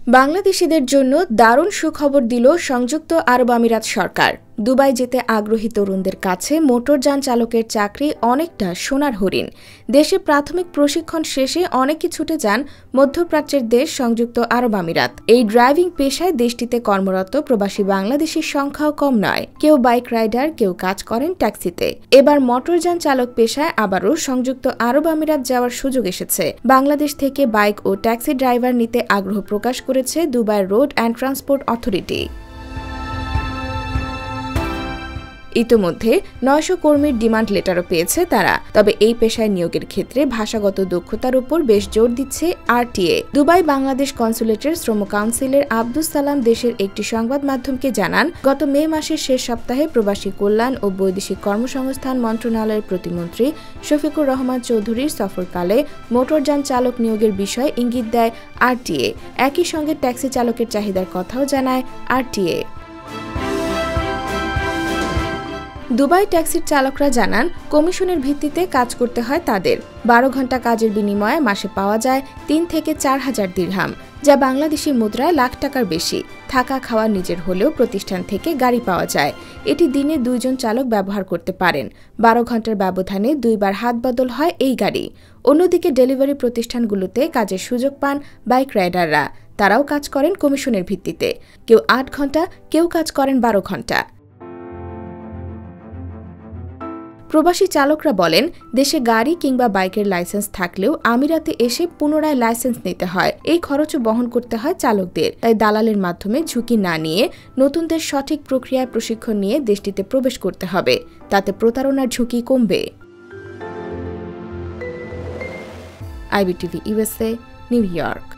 বাংলাদেশিদের জন্য দারুণ সুখবর দিল সংযুক্ত আরব আমিরাত সরকার। দুবাই যেতে আগ্রহী তরুণদের কাছে মোটরযান চালকের চাকরি অনেকটা সোনার হরিণ। দেশে প্রাথমিক প্রশিক্ষণ শেষে অনেকে ছুটে যান মধ্যপ্রাচ্যের দেশ সংযুক্ত আরব আমিরাত। এই ড্রাইভিং পেশায় দেশটিতে কর্মরত প্রবাসী বাংলাদেশির সংখ্যাও কম নয়। কেউ বাইক রাইডার, কেউ কাজ করেন ট্যাক্সিতে। এবার মোটরযান চালক পেশায় আবারও সংযুক্ত আরব আমিরাত যাওয়ার সুযোগ এসেছে। বাংলাদেশ থেকে বাইক ও ট্যাক্সি ড্রাইভার নিতে আগ্রহ প্রকাশ করেছে Dubai road and transport authority. ইতোমধ্যে ৯০০ কর্মীর ডিমান্ড লেটারও পেয়েছে তারা। তবে এই পেশায় নিয়োগের ক্ষেত্রে ভাষাগত দক্ষতার উপর বেশ জোর দিচ্ছে আরটিএ। দুবাই বাংলাদেশ কনসুলেটের শ্রম কাউন্সিলের আব্দুস সালাম দেশের একটি সংবাদ মাধ্যমকে জানান, গত মে মাসের শেষ সপ্তাহে প্রবাসী কল্যাণ ও বৈদেশিক কর্মসংস্থান মন্ত্রণালয়ের প্রতিমন্ত্রী শফিকুর রহমান চৌধুরীর সফরকালে মোটরযান চালক নিয়োগের বিষয়ে ইঙ্গিত দেয় আরটিএ। একই সঙ্গে ট্যাক্সি চালকের চাহিদার কথাও জানায় আরটিএ। দুবাই ট্যাক্সির চালকরা জানান, কমিশনের ভিত্তিতে কাজ করতে হয় তাদের। ১২ ঘণ্টা কাজের বিনিময়ে মাসে পাওয়া যায় ৩ থেকে ৪ হাজার দিরহাম, যা বাংলাদেশি মুদ্রায় লাখ টাকার বেশি। থাকা খাওয়া নিজের হলেও প্রতিষ্ঠান থেকে গাড়ি পাওয়া যায়। এটি দিনে ২ জন চালক ব্যবহার করতে পারেন। ১২ ঘণ্টার ব্যবধানে ২ বার হাত বদল হয় এই গাড়ি। অন্যদিকে ডেলিভারি প্রতিষ্ঠানগুলোতে কাজের সুযোগ পান বাইক রাইডাররা। তারাও কাজ করেন কমিশনের ভিত্তিতে। কেউ ৮ ঘণ্টা, কেউ কাজ করেন ১২ ঘণ্টা। প্রবাসী চালকরা বলেন, দেশে গাড়ি কিংবা বাইকের লাইসেন্স থাকলেও আমিরাতে এসে পুনরায় লাইসেন্স নিতে হয়। এই খরচও বহন করতে হয় চালকদের। তাই দালালের মাধ্যমে ঝুঁকি না নিয়ে নতুনদের সঠিক প্রক্রিয়ায় প্রশিক্ষণ নিয়ে দেশটিতে প্রবেশ করতে হবে। তাতে প্রতারণার ঝুঁকি কমবে। IBTV USA, new York.